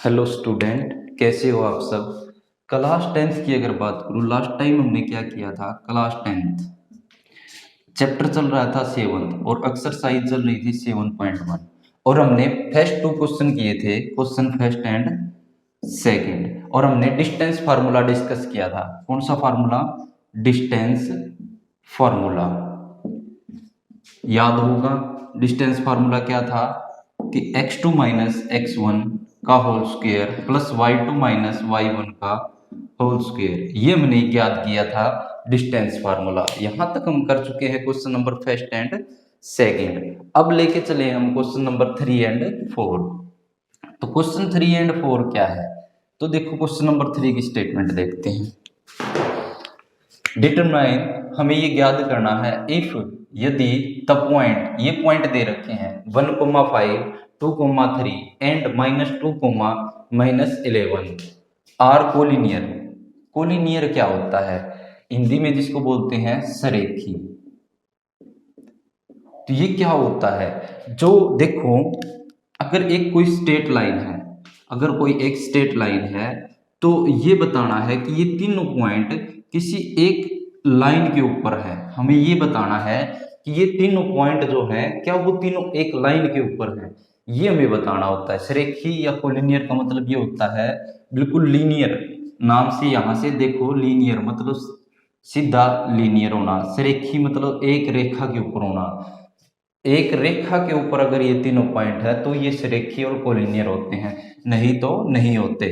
Hello student, कैसे हो आप सब। क्लास टेंथ की अगर बात करूँ, लास्ट टाइम हमने क्या किया था। क्लास टेंथ चैप्टर चल रहा था सेवन्थ और एक्सरसाइज चल रही थी 7.1 और हमने फर्स्ट 2 क्वेश्चन किए थे, क्वेश्चन फर्स्ट एंड सेकंड, और हमने डिस्टेंस फार्मूला डिस्कस किया था। कौन सा फार्मूला? Distance formula. याद होगा डिस्टेंस फार्मूला क्या था कि x2 माइनस x1 का whole square plus y2 minus y1 का होल स्क्वायर। ये हमने याद किया था डिस्टेंस फार्मूला। यहां तक हम कर चुके हैं question number first and second. अब लेके चले हम क्वेश्चन नंबर 3 एंड 4। तो क्वेश्चन 3 एंड 4 क्या है? तो देखो क्वेश्चन नंबर 3 की स्टेटमेंट देखते हैं। डिटरमाइन, हमें ये ज्ञात करना है इफ, यदि द पॉइंट, ये पॉइंट दे रखे हैं 1,5 2,3 एंड -2, -11 आर कोलिनियर। कोलिनियर क्या होता है? हिंदी में जिसको बोलते हैं सरेखी। तो ये क्या होता है? जो देखो, अगर एक कोई स्ट्रेट लाइन है, अगर कोई एक स्ट्रेट लाइन है, तो ये बताना है कि ये तीनों पॉइंट किसी एक लाइन के ऊपर है। हमें ये बताना है कि ये तीनों पॉइंट जो है, क्या वो तीनों एक लाइन के ऊपर है। ये हमें बताना होता है। सरेखी या कोलिनियर का मतलब ये होता है बिल्कुल लीनियर। नाम से यहां से देखो, लीनियर मतलब सीधा, लीनियर होना। सरेखी मतलब एक रेखा के ऊपर होना। एक रेखा के ऊपर अगर ये तीनों पॉइंट है तो ये सरेखी और कोलिनियर होते हैं, नहीं तो नहीं होते।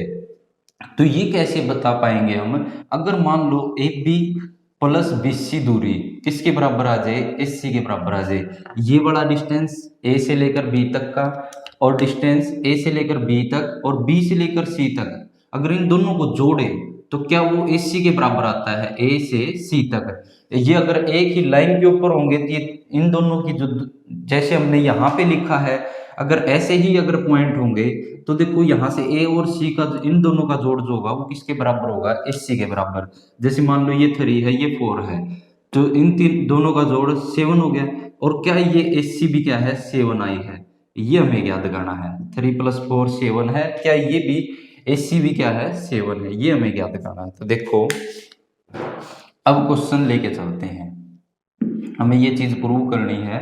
तो ये कैसे बता पाएंगे हम? अगर मान लो A B plus B C दूरी किसके बराबर आ जाए? एस सी के बराबर आ जाए। ये वाला डिस्टेंस ए से लेकर बी तक का, और डिस्टेंस ए से लेकर बी तक और बी से लेकर सी तक, अगर इन दोनों को जोड़े तो क्या वो एस सी के बराबर आता है? ए से सी तक। ये अगर एक ही लाइन के ऊपर होंगे तो ये इन दोनों की जो, जैसे हमने यहाँ पे लिखा है, अगर ऐसे ही अगर पॉइंट होंगे तो देखो यहाँ से ए और सी का, इन दोनों का जोड़ जो होगा वो किसके बराबर होगा? एस सी के बराबर। जैसे मान लो ये 3 है, ये 4 है, तो इन तीन दोनों का जोड़ 7 हो गया। और क्या ये एस सी भी क्या है? 7 आई है। ये हमें याद करना है। 3 + 4 7 है, क्या ये भी एस सी भी क्या है? 7 है। ये हमें याद करना है। तो देखो अब क्वेश्चन लेके चलते हैं, हमें ये चीज प्रूव करनी है।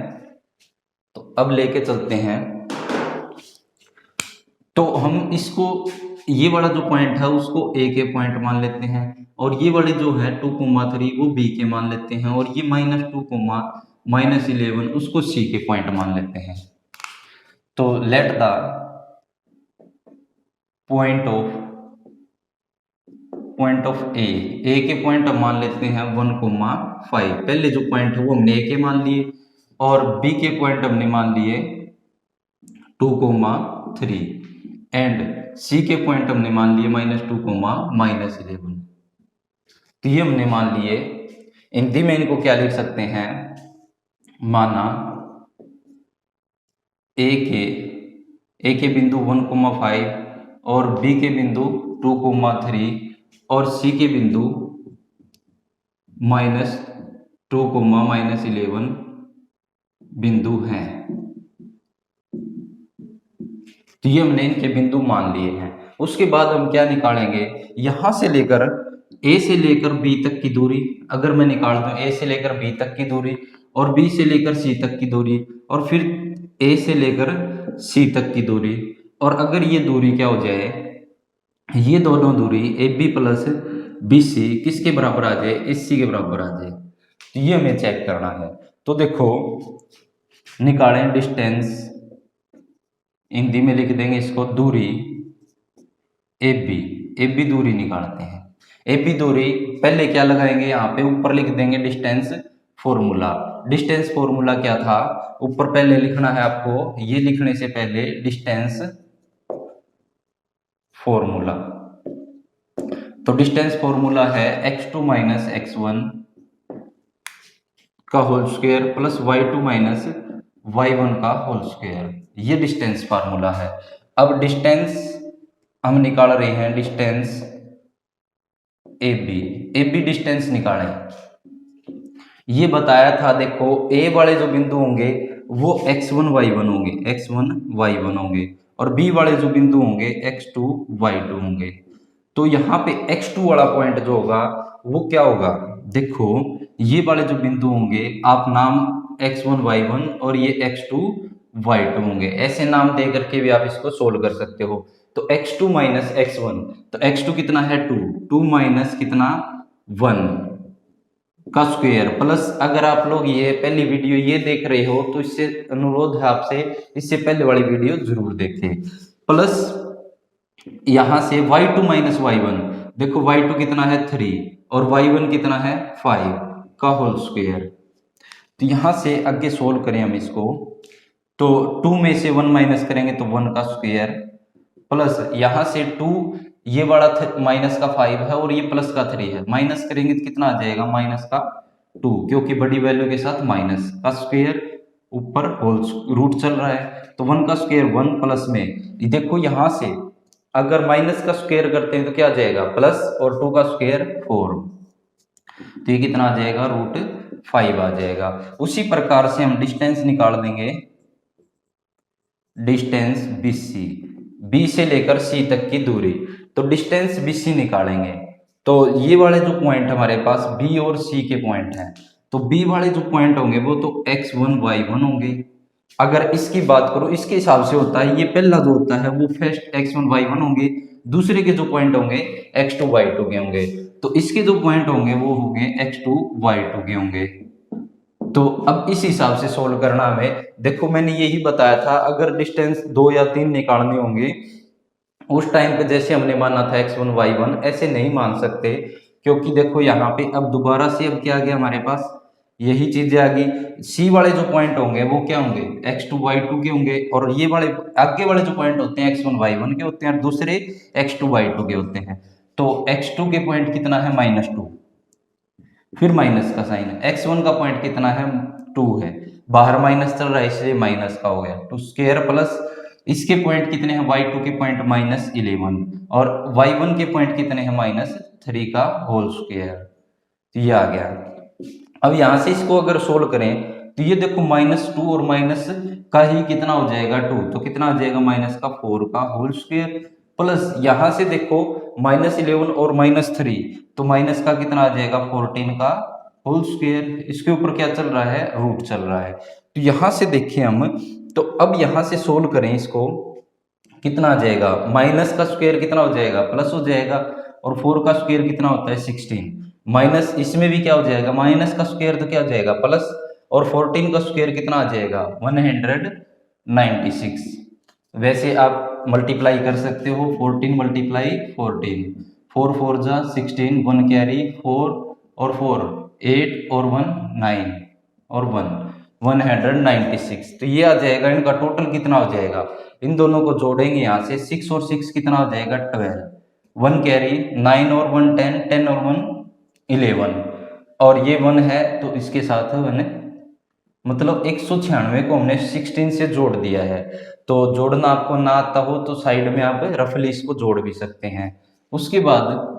तो अब लेके चलते हैं। तो हम इसको, ये वाला जो पॉइंट है उसको ए के पॉइंट मान लेते हैं, और ये वाले जो है 2,3 वो बी के मान लेते हैं, और ये -2, -11 उसको सी के पॉइंट मान लेते हैं। तो लेट द पॉइंट ऑफ ए के पॉइंट हम मान लेते हैं 1,5। पहले जो पॉइंट है वो हमने ए के मान लिए, और बी के पॉइंट हमने मान लिए 2,3 एंड सी के पॉइंट हमने मान लिए -2, -11। तो ये हमने मान लिए। हिंदी में इनको क्या लिख सकते हैं? माना ए के बिंदु 1,5 और बी के बिंदु 2,3 और सी के बिंदु -2, -11 बिंदु हैं। तो ये हमने इनके बिंदु मान लिए हैं। उसके बाद हम क्या निकालेंगे? यहां से लेकर ए से लेकर बी तक की दूरी, अगर मैं निकाल दूं ए से लेकर बी तक की दूरी, और बी से लेकर सी तक की दूरी, और फिर ए से लेकर सी तक की दूरी, और अगर ये दूरी क्या हो जाए, ये दोनों दूरी A B plus B C किसके बराबर आ जाए? एस सी के बराबर आ जाए। तो ये हमें चेक करना है। तो देखो, निकालें डिस्टेंस, हिंदी में लिख देंगे इसको दूरी ए बी दूरी निकालते हैं। ए बी दूरी पहले क्या लगाएंगे? यहाँ पे ऊपर लिख देंगे डिस्टेंस फॉर्मूला। डिस्टेंस फॉर्मूला क्या था? ऊपर पहले लिखना है आपको, ये लिखने से पहले डिस्टेंस फॉर्मूला। तो डिस्टेंस फॉर्मूला है x2 माइनस x1 का whole square plus y2 minus y1 का होल स्क्वायर। ये डिस्टेंस फार्मूला है। अब डिस्टेंस हम निकाल रहे हैं, डिस्टेंस ए बी डिस्टेंस निकालें। ये बताया था, देखो ए वाले जो बिंदु होंगे वो x1 y1 होंगे, x1 y1 होंगे, और बी वाले जो बिंदु होंगे x2 y2 होंगे। तो यहाँ पे x2 वाला पॉइंट जो होगा वो क्या होगा, देखो ये वाले जो बिंदु होंगे आप नाम x1 y1 और ये x2 y2 होंगे, ऐसे नाम दे करके भी आप इसको सोल्व कर सकते हो। तो x2 माइनस x1, तो x2 कितना है 2, 2 माइनस कितना 1 का स्क्वायर, प्लस अगर आप लोग ये पहली वीडियो ये देख रहे हो तो इससे अनुरोध है आपसे इससे पहले वाली वीडियो जरूर देखें। प्लस यहां से y2 माइनस y1, देखो y2 कितना है 3 और y1 कितना है 5 का होल स्क्वायर। तो यहां से आगे सोल्व करें हम इसको, तो 2 में से 1 माइनस करेंगे तो 1 का स्क्वायर, प्लस यहां से 2 ये वाला माइनस का 5 है और ये प्लस का 3 है, माइनस करेंगे तो कितना आ जाएगा माइनस का 2, क्योंकि बड़ी वैल्यू के साथ माइनस का स्क्वायर ऊपर होल रूट चल रहा है। तो 1 का स्क्वायर 1, प्लस में देखो यहां से अगर माइनस का स्क्वायर करते हैं तो क्या आ जाएगा प्लस, और 2 का स्क्वायर 4, तो ये कितना आ जाएगा रूट 5 आ जाएगा। उसी प्रकार से हम डिस्टेंस निकाल देंगे, डिस्टेंस BC, B से लेकर C तक की दूरी, तो डिस्टेंस BC निकालेंगे। तो ये वाले जो पॉइंट हमारे पास B और C के पॉइंट हैं, तो B वाले जो पॉइंट होंगे वो तो x1 y1 होंगे। अगर इसकी बात करो इसके हिसाब से होता है, ये पहला जो होता है वो फर्स्ट x1 y1 होंगे, दूसरे के जो पॉइंट होंगे x2 y2 के होंगे, तो इसके जो पॉइंट होंगे वो होंगे x2 y2 के होंगे। तो अब इस हिसाब से सोल्व करना हमें, देखो मैंने यही बताया था अगर डिस्टेंस 2 या 3 निकालने होंगे उस टाइम पे जैसे हमने माना था x1 y1, ऐसे नहीं मान सकते, क्योंकि देखो यहाँ पे अब दोबारा से अब क्या आ गया हमारे पास, यही चीजें आ गई। सी वाले जो पॉइंट होंगे वो क्या होंगे x2 y2 के होंगे, और ये वाले आगे वाले जो पॉइंट होते हैं x1 y1 के होते हैं और दूसरे x2 y2 के होते हैं। तो x2 के पॉइंट कितना है -2, फिर माइनस का साइन है, x1 का पॉइंट कितना है 2 है, बाहर माइनस चल रहा है इसलिए माइनस का हो गया 2 स्क्वायर, प्लस इसके पॉइंट कितने हैं y2 के पॉइंट -11 और y1 के पॉइंट कितने हैं -3 का होल स्क्वायर। तो ये आ गया। अब यहां से इसको अगर सोल्व करें तो ये देखो -2 और माइनस का ही कितना हो जाएगा 2, तो कितना आ जाएगा -4 का होल स्क्वायर, प्लस यहां से देखो -11 और -3, तो माइनस का कितना आ जाएगा 14 का होल स्क्वायर। इसके ऊपर क्या चल रहा है रूट चल रहा है। तो यहां से देखिए हम, तो अब यहां से सोल्व करें इसको, कितना आ जाएगा माइनस का स्क्वायर कितना हो जाएगा प्लस हो जाएगा, और 4 का स्क्वायर कितना होता है 16, माइनस इसमें भी क्या हो जाएगा माइनस का स्क्वायर तो क्या हो जाएगा प्लस, और 14 का स्क्वायर कितना आ जाएगा 196। वैसे आप मल्टीप्लाई कर सकते हो, 14 मल्टीप्लाई 14, 4 4 जा 16, 1 कैरी 4 और 4 8 और 1 9 और 1 196। तो ये आ जाएगा, इनका टोटल कितना हो जाएगा, इन दोनों को जोड़ेंगे यहाँ से 6 और 6 कितना हो जाएगा 12, 1 कैरी 9 और 1 10, 10 और 1 11, और ये 1 है तो इसके साथ है 1, मतलब 196 को हमने 16 से जोड़ दिया है। तो जोड़ना आपको ना आता हो तो साइड में आप रफली इसको जोड़ भी सकते हैं। उसके बाद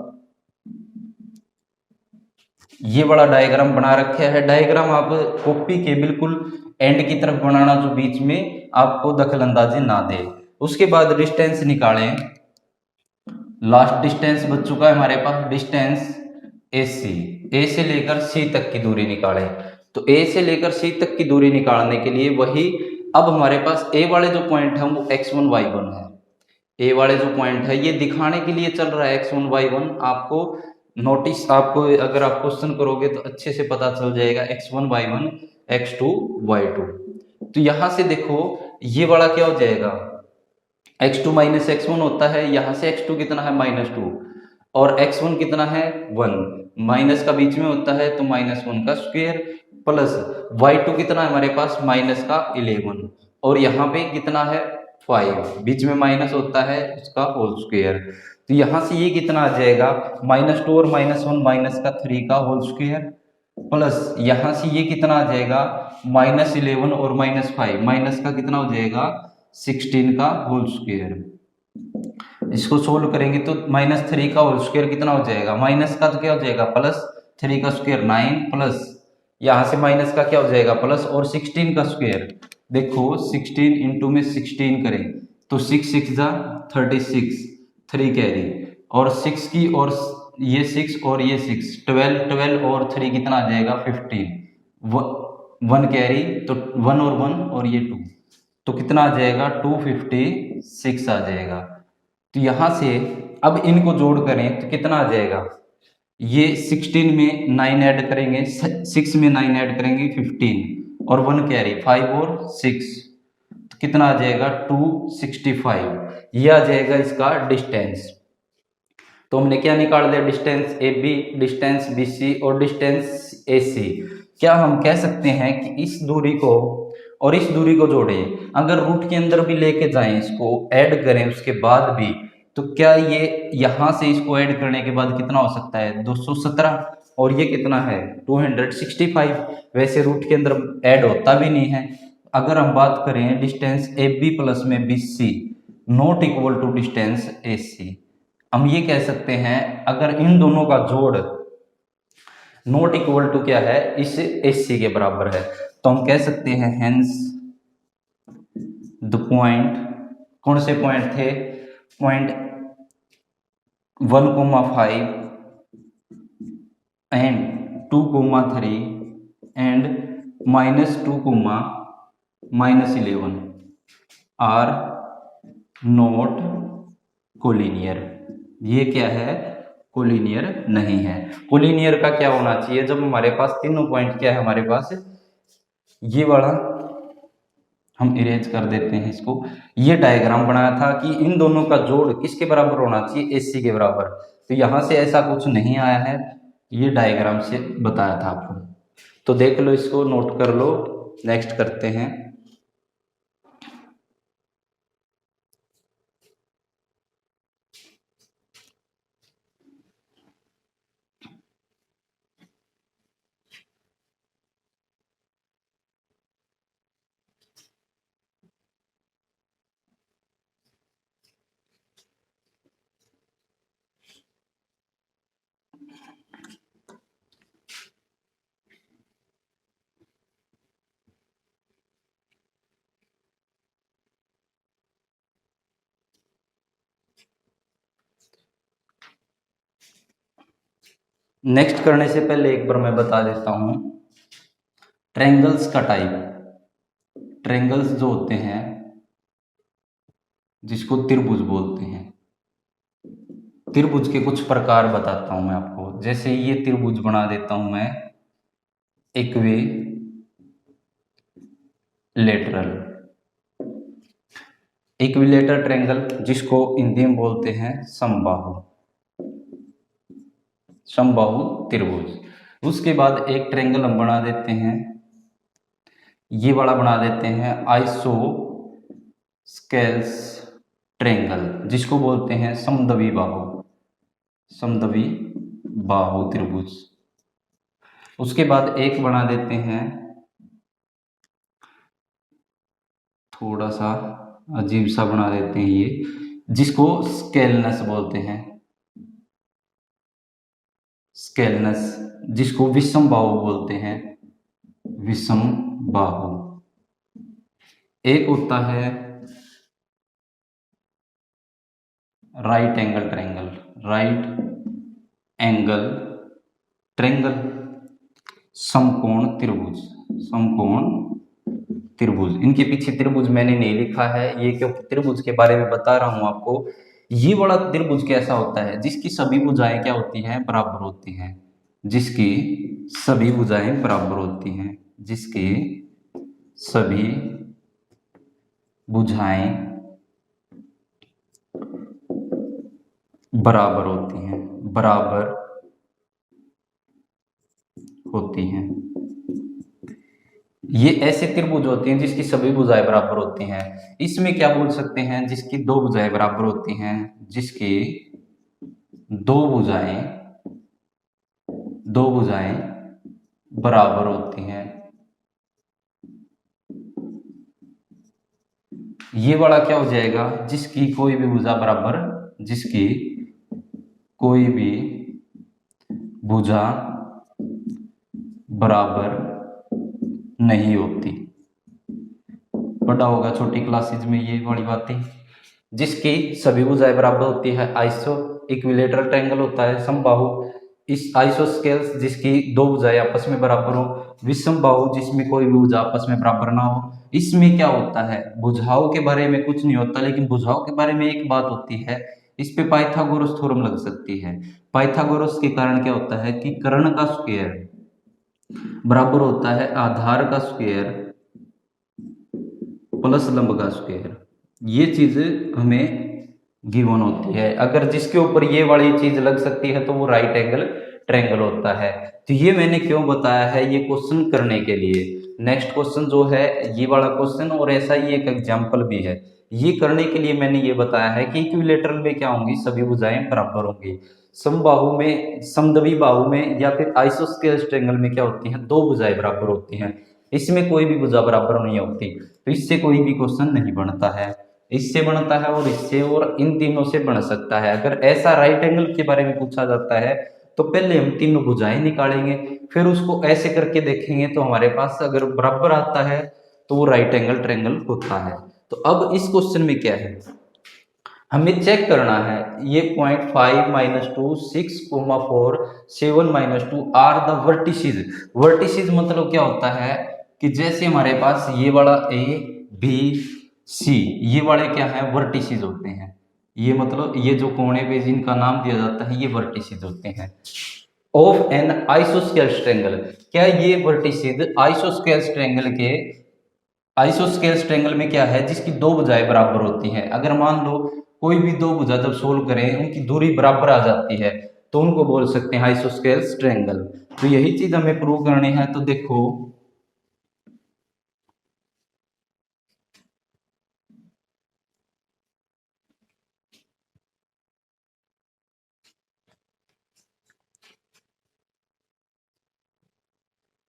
ये बड़ा डायग्राम बना रखा है, डायग्राम आप कॉपी के बिल्कुल एंड की तरफ बनाना जो बीच में आपको दखलंदाजी ना दे। उसके बाद डिस्टेंस निकालें, लास्ट डिस्टेंस बच चुका है हमारे पास डिस्टेंस AC, A से लेकर C तक की दूरी निकालें। तो A से लेकर C तक की दूरी निकालने के लिए वही, अब हमारे पास A वाले जो पॉइंट है वो x1 y1 है, A वाले जो पॉइंट है ये दिखाने के लिए चल रहा है x1 y1, आपको नोटिस, आपको अगर आप क्वेश्चन करोगे तो अच्छे से पता चल जाएगा x1 y1 x2 y2। तो यहां से देखो ये वाला क्या हो जाएगा x2 माइनस x1 होता है, यहां से x2 कितना है -2 और x1 कितना है 1, माइनस का बीच में होता है तो -1 का स्क्वायर, प्लस y2 कितना है हमारे पास -11 और यहाँ पे कितना है 5, बीच में माइनस होता है उसका होल स्क्वायर। तो यहाँ से ये कितना आ जाएगा -2 और -1 -3 का होल स्क्वायर, प्लस यहाँ से ये कितना आ जाएगा -11 और -5, माइनस का कितना हो जाएगा 16 का होल स्क्वायर। इसको सोल्व करेंगे तो -3 का होल स्क्वायर कितना हो जाएगा, माइनस का तो क्या हो जाएगा +3 का स्क्वायर 9, प्लस यहाँ से माइनस का क्या हो जाएगा प्लस, और 16 का स्क्वायर, देखो 16 इंटू में 16 करें तो 6 6 जा 36, 3 कैरी, और 6 की और ये 6 और ये 6, 12, 12 और 3 कितना आ जाएगा 15, 1 कैरी, तो 1 और 1 और ये 2, तो कितना आ जाएगा 256 आ जाएगा। तो यहाँ से अब इनको जोड़ करें तो कितना आ जाएगा, ये 16 में 9 ऐड करेंगे, 6 में 9 ऐड करेंगे 15, और 1 कैरी 5 और 6, तो कितना आ जाएगा 265। ये आ जाएगा इसका डिस्टेंस। तो हमने क्या निकाल दिया, distance A B, distance B C और डिस्टेंस ए सी। क्या हम कह सकते हैं कि इस दूरी को और इस दूरी को जोड़ें, अगर रूट के अंदर भी लेके जाएं, इसको ऐड करें उसके बाद भी, तो क्या ये यहां से इसको ऐड करने के बाद कितना हो सकता है 217, और ये कितना है 265। वैसे रूट के अंदर ऐड होता भी नहीं है। अगर हम बात करें डिस्टेंस ए बी प्लस में B C not equal to distance A C, हम ये कह सकते हैं अगर इन दोनों का जोड़ नॉट इक्वल टू क्या है, इस एसी के बराबर है, तो हम कह सकते हैं हेंस द पॉइंट, कौन से पॉइंट थे, point 1,5 and 2,3 and -2,-11 are not collinear. ये क्या है, कोलिनियर नहीं है। कोलिनियर का क्या होना चाहिए, जब हमारे पास तीनों पॉइंट क्या है, हमारे पास ये वाला, हम इरेज कर देते हैं इसको, ये डायग्राम बनाया था कि इन दोनों का जोड़ किसके बराबर होना चाहिए, एसी के बराबर। तो यहां से ऐसा कुछ नहीं आया है, ये डायग्राम से बताया था आपको। तो देख लो, इसको नोट कर लो। नेक्स्ट करते हैं। नेक्स्ट करने से पहले एक बार मैं बता देता हूं ट्रायंगल्स का टाइप। ट्रायंगल्स जो होते हैं, जिसको त्रिभुज बोलते हैं, त्रिभुज के कुछ प्रकार बताता हूं मैं आपको। जैसे ये त्रिभुज बना देता हूं मैं, इक्वी लेटरल, इक्विलेटरल ट्रायंगल, जिसको हिंदी में बोलते हैं समबाहु, समबाहु त्रिभुज। उसके बाद एक ट्रायंगल हम बना देते हैं, ये वाला बना देते हैं आइसो स्केल्स ट्रायंगल, जिसको बोलते हैं समद्वि बाहु, समद्वि बाहु त्रिभुज। उसके बाद एक बना देते हैं, थोड़ा सा अजीब सा बना देते हैं ये, जिसको स्केलनस बोलते हैं, स्केलनस, जिसको विषम बाहु बोलते हैं, विषम बाहु। एक होता है right angle triangle, right angle triangle, समकोण त्रिभुज, समकोण त्रिभुज। इनके पीछे त्रिभुज मैंने नहीं लिखा है, ये क्योंकि त्रिभुज के बारे में बता रहा हूं आपको। ये वाला त्रिभुज कैसा होता है, जिसकी सभी भुजाएं क्या होती हैं, बराबर होती हैं, जिसकी सभी भुजाएं बराबर होती हैं, जिसकी सभी भुजाएं बराबर होती हैं, बराबर होती हैं। ये ऐसे त्रिभुज होती हैं जिसकी सभी भुजाएं बराबर होती हैं। इसमें क्या बोल सकते हैं, जिसकी दो भुजाएं बराबर होती हैं, जिसकी दो भुजाएं बराबर होती हैं। ये वाला क्या हो जाएगा, जिसकी कोई भी भुजा बराबर, जिसकी कोई भी भुजा बराबर नहीं होती। पढ़ा होगा छोटी क्लासेज में ये वाली बातें। जिसकी सभी भुजाएं बराबर होती है। आइसो इक्विलेटरल ट्रायंगल होता है समबाहु। इस आइसोस्केल्स जिसकी दो भुजाएं आपस में बराबर हो। विषमबाहु जिसमें कोई भी भुजा आपस में बराबर ना हो। इसमें क्या होता है, भुजाओं के बारे में कुछ नहीं होता, लेकिन भुजाओं के बारे में एक बात होती है, इस पे पाइथागोरस थ्योरम लग सकती है। पाइथागोरस के कारण क्या होता है कि कर्ण का स्क्वायर बराबर होता है आधार का स्क्वायर प्लस लंब का स्क्वायर। ये चीज हमें गिवन होती है। अगर जिसके ऊपर ये वाली चीज लग सकती है तो वो राइट एंगल ट्रायंगल होता है। तो ये मैंने क्यों बताया है, ये क्वेश्चन करने के लिए। नेक्स्ट क्वेश्चन जो है ये वाला क्वेश्चन, और ऐसा ही एक एग्जाम्पल भी है, ये करने के लिए मैंने ये बताया है कि इक्विलेटरल में क्या होंगी, सभी भुजाएं बराबर होंगी। समबाहु में, समद्वि बाहु में या फिर आइसोस्केलेस ट्रायंगल में क्या होती हैं, दो भुजाएं बराबर होती हैं। इसमें कोई भी भुजा बराबर नहीं होती, तो इससे कोई भी क्वेश्चन नहीं बनता है। इससे बनता है और इससे और इन तीनों से बन सकता है। अगर ऐसा राइट एंगल के बारे में पूछा जाता है तो पहले हम तीनों भुजाएं निकालेंगे, फिर उसको ऐसे करके देखेंगे, तो हमारे पास अगर बराबर आता है तो वो राइट एंगल ट्रायंगल होता है। तो अब इस क्वेश्चन में क्या है, हमें चेक करना है ये 0.5 - 2 6, 4 7 - 2 आर द वर्टिसेस। वर्टिसेस मतलब क्या होता है कि जैसे हमारे पास ये वाला ए बी सी, ये वाले क्या है, वर्टिसेस होते हैं। ये मतलब ये जो कोने पे जिनका नाम दिया जाता है ये वर्टिसेस होते हैं ऑफ एन आइसोस्केलेस ट्रायंगल। क्या ये वर्टिसेस आइसोस्केलेस ट्रायंगल के, आइसोस्केलेस ट्रायंगल में क्या है, जिसकी दो भुजाएं बराबर होती हैं। अगर मान लो कोई भी दो भुजा जब सोल्व करें उनकी दूरी बराबर आ जाती है तो उनको बोल सकते हैं आइसोस्केलेस ट्रायंगल। तो यही चीज हमें प्रूव करनी है। तो देखो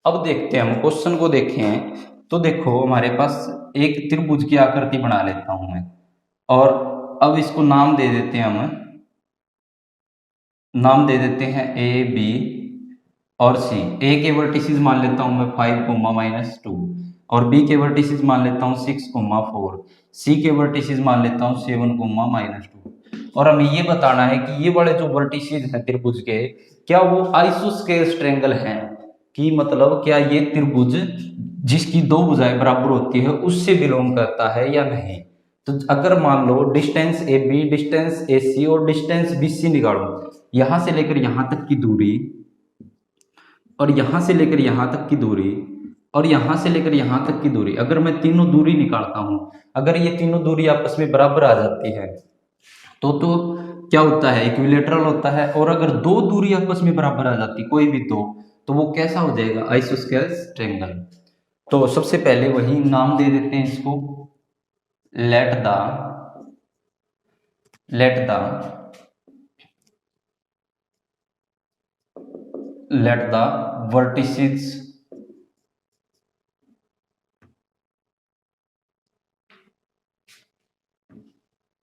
अब देखते हैं, हम क्वेश्चन को देखें तो देखो हमारे पास एक त्रिभुज की आकृति बना लेता हूं मैं, और अब इसको नाम दे देते हैं, हम नाम दे देते हैं ए बी और सी। ए के वर्टिसेस मान लेता हूं मैं 5, -2, और बी के वर्टिसेस मान लेता हूं 6, 4। सी के वर्टिसेस मान लेता हूं 7, -2। और हमें ये बताना है कि ये वाले जो वर्टिसेस हैं त्रिभुज के, क्या वो आइसोस्केलेस ट्रायंगल हैं, कि मतलब क्या ये त्रिभुज जिसकी दो भुजाएं बराबर होती है उससे बिलोंग करता है या नहीं। तो अगर मान लो distance A B, distance A सी और डिस्टेंस बी सी निकालो, यहां से लेकर यहां तक की दूरी, और यहां से लेकर यहां तक की दूरी, और यहां से लेकर यहां तक की दूरी, अगर मैं तीनों दूरी निकालता हूं, अगर ये तीनों दूरी आपस में बराबर आ जाती है तो क्या होता है, इक्विलेटरल होता है। और अगर दो दूरी आपस में बराबर आ जाती, कोई भी दो, तो वो कैसा हो जाएगा, आइसोस्केलेस ट्रायंगल। तो सबसे पहले वही नाम दे देते हैं इसको, let the let the let the vertices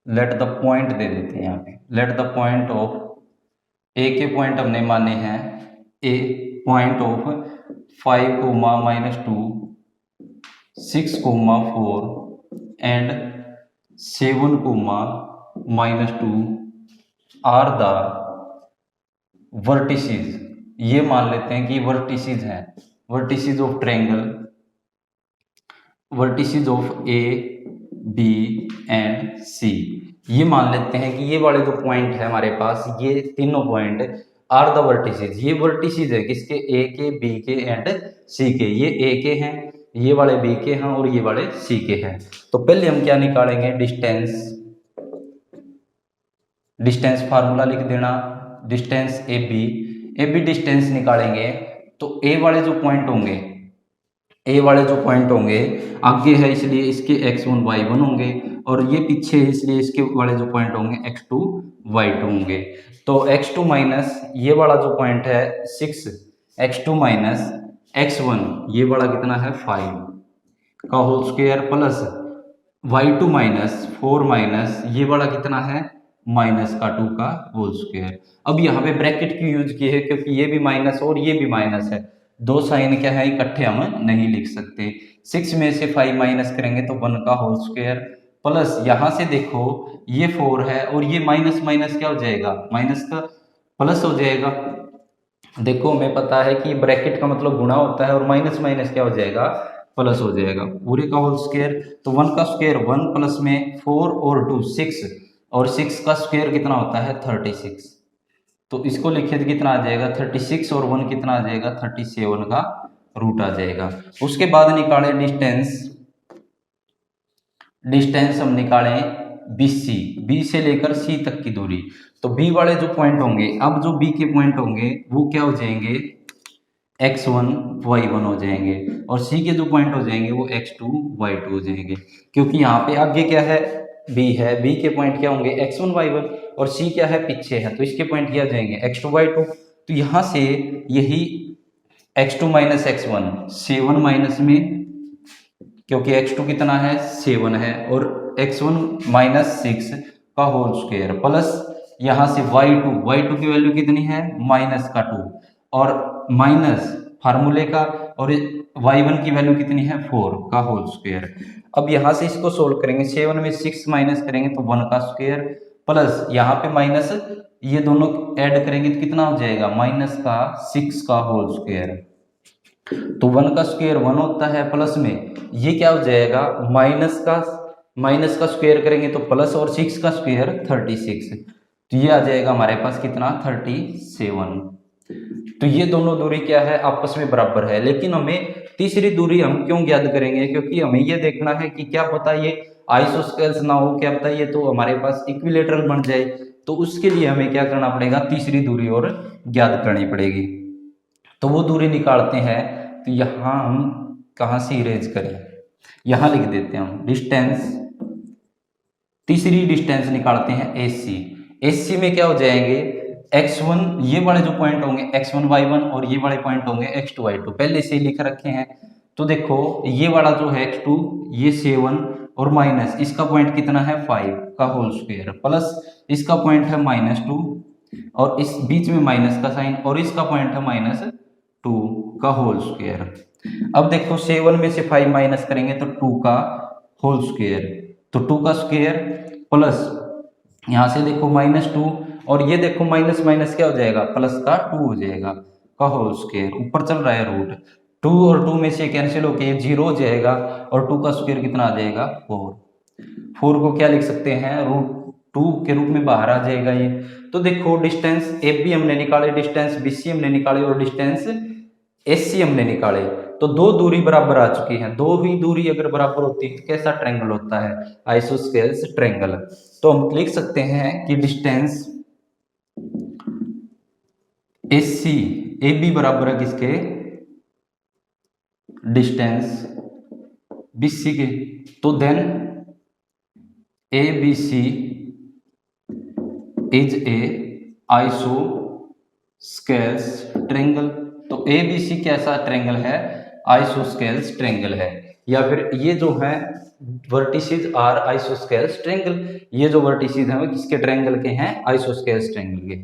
let the point दे देते हैं यहाँ पे, let the point of ए के पॉइंट हमने माने हैं, A point of 5, -2 6, 4 and 7, -2 are the vertices. ये मान लेते हैं कि वर्टिसेस हैं, vertices of triangle, vertices of A B and C. ये मान लेते हैं कि ये वाले जो पॉइंट है हमारे पास, ये तीनों पॉइंट आर द वर्टिसेस। ये वर्टिसेस है किसके, ए के, बी के एंड सी के। ये ए के हैं, ये वाले बी के हैं और ये वाले सी के हैं। तो पहले हम क्या निकालेंगे, डिस्टेंस, डिस्टेंस फार्मूला लिख देना, डिस्टेंस ए बी डिस्टेंस निकालेंगे। तो ए वाले जो पॉइंट होंगे, ए वाले जो पॉइंट होंगे आगे है इसलिए इसके x1 y1 होंगे, और ये पीछे है इसलिए इसके वाले जो पॉइंट होंगे x2 y2 होंगे। तो x2 माइनस ये वाला जो पॉइंट है 6, x2 माइनस x1 ये वाला कितना है 5 का whole square, plus y2 minus 4 minus ये वाला कितना है -2 का होल स्क्वायर। अब यहाँ पे ब्रैकेट की यूज की है क्योंकि ये भी माइनस और ये भी माइनस है, दो साइन क्या है इकट्ठे हम नहीं लिख सकते। 6 में से 5 माइनस करेंगे तो 1 का होल स्क्वायर, प्लस यहाँ से देखो ये 4 है और ये माइनस माइनस क्या हो जाएगा, माइनस का प्लस हो जाएगा। देखो हमें पता है कि ब्रैकेट का मतलब गुणा होता है और माइनस माइनस क्या हो जाएगा, प्लस हो जाएगा। पूरे का होल स्क्वायर, तो 1 का स्क्वायर 1 प्लस में 4 और 2 6, और 6 का स्क्वायर कितना होता है 36। तो इसको लिखे तो कितना आ जाएगा 36 और 1 कितना आ जाएगा 37 का रूट आ जाएगा। उसके बाद निकाले डिस्टेंस, डिस्टेंस हम निकालें BC, बी से लेकर सी तक की दूरी। तो बी वाले जो पॉइंट होंगे, अब जो बी के पॉइंट होंगे वो क्या हो जाएंगे x1 y1 हो जाएंगे, और सी के जो पॉइंट हो जाएंगे वो x2 y2 हो जाएंगे। क्योंकि यहाँ पे आगे क्या है बी है, बी के पॉइंट क्या होंगे x1 y1, और सी क्या है पीछे है, तो इसके पॉइंट क्या जाएंगे x2 y2। तो यहाँ से यही x2 माइनस x1 7 माइनस में, क्योंकि x2 कितना है 7 है, और x1 माइनस 6 का होल स्क्वायर, प्लस यहाँ से y2 की वैल्यू कितनी है माइनस का 2, और माइनस फार्मूले का, और y1 की वैल्यू कितनी है 4 का होल स्क्वायर। अब यहाँ से इसको सोल्व करेंगे, 7 में 6 माइनस करेंगे तो 1 का स्क्वायर, प्लस यहाँ पे माइनस, ये दोनों ऐड करेंगे तो कितना हो जाएगा माइनस का 6 का होल स्क्वायर। तो 1 का स्क्वायर 1 होता है, प्लस में ये क्या हो जाएगा माइनस का स्क्वायर करेंगे तो प्लस, और 6 का स्क्वायर 36, तो ये आ जाएगा हमारे पास कितना 37। तो ये दोनों दूरी क्या है आपस में बराबर है। लेकिन हमें तीसरी दूरी हम क्यों ज्ञात करेंगे, क्योंकि हमें ये देखना है कि क्या पता ये आइसोस्केल्स ना हो, क्या पता ये तो हमारे पास इक्विलेटरल बन जाए। तो उसके लिए हमें क्या करना पड़ेगा, तीसरी दूरी और ज्ञात करनी पड़ेगी। तो वो दूरी निकालते हैं। तो यहाँ हम कहाँ से इरेज करें, यहाँ लिख देते हैं हम डिस्टेंस, तीसरी डिस्टेंस निकालते हैं AC में क्या हो जाएंगे x1, ये वाले जो पॉइंट होंगे x1 y1, और ये वाले पॉइंट होंगे x2 y2, पहले से ही लिख रखे हैं। तो देखो ये वाला जो है x2 ये 7, और माइनस इसका पॉइंट कितना है 5 का होल स्क्वायर, प्लस इसका पॉइंट है -2, और इस बीच में माइनस का साइन, और इसका पॉइंट है -2 का होल स्क्वायर। अब देखो 7 में से 5 माइनस करेंगे तो 2 का होल स्क्वायर, तो 2 का स्क्वायर, प्लस यहाँ से देखो -2, और ये देखो माइनस माइनस क्या हो जाएगा प्लस का 2 हो जाएगा का होल स्क्वायर, ऊपर चल रहा है रूट, 2 और 2 में से कैंसिल होके 0 हो जाएगा, और 2 का स्क्वायर कितना आ जाएगा 4 को क्या लिख सकते हैं √2 के रूप में बाहर आ जाएगा ये। तो देखो डिस्टेंस AB हमने निकाले, डिस्टेंस BC हमने निकाले, और डिस्टेंस AC हमने निकाले। तो दो दूरी बराबर आ चुकी हैं। दो ही दूरी अगर बराबर होती है तो कैसा ट्रायंगल होता है, आइसोस्केल्स ट्रायंगल। तो हम लिख सकते हैं कि डिस्टेंस AB बराबर है किसके, डिस्टेंस BC के। तो then ABC is a isosceles triangle. तो ABC कैसा ट्रायंगल है, आइसोस्केल्स ट्रायंगल है। या फिर ये जो है वर्टिसेस आर आइसोस्केल्स ट्रायंगल, ये जो वर्टिसेस हैं वो किसके ट्रायंगल के हैं, आइसोस्केल्स ट्रायंगल के।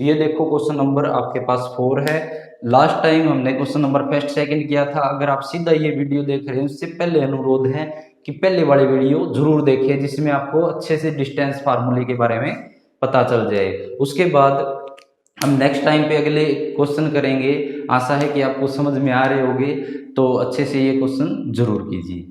ये देखो क्वेश्चन नंबर आपके पास 4 है। लास्ट टाइम हमने क्वेश्चन नंबर फर्स्ट सेकंड किया था। अगर आप सीधा ये वीडियो देख रहे हैं उससे पहले अनुरोध है कि पहले वाले वीडियो जरूर देखें, जिसमें आपको अच्छे से डिस्टेंस फार्मूले के बारे में पता चल जाए। उसके बाद हम नेक्स्ट टाइम पे अगले क्वेश्चन करेंगे। आशा है कि आपको समझ में आ रहे होंगे, तो अच्छे से ये क्वेश्चन जरूर कीजिए।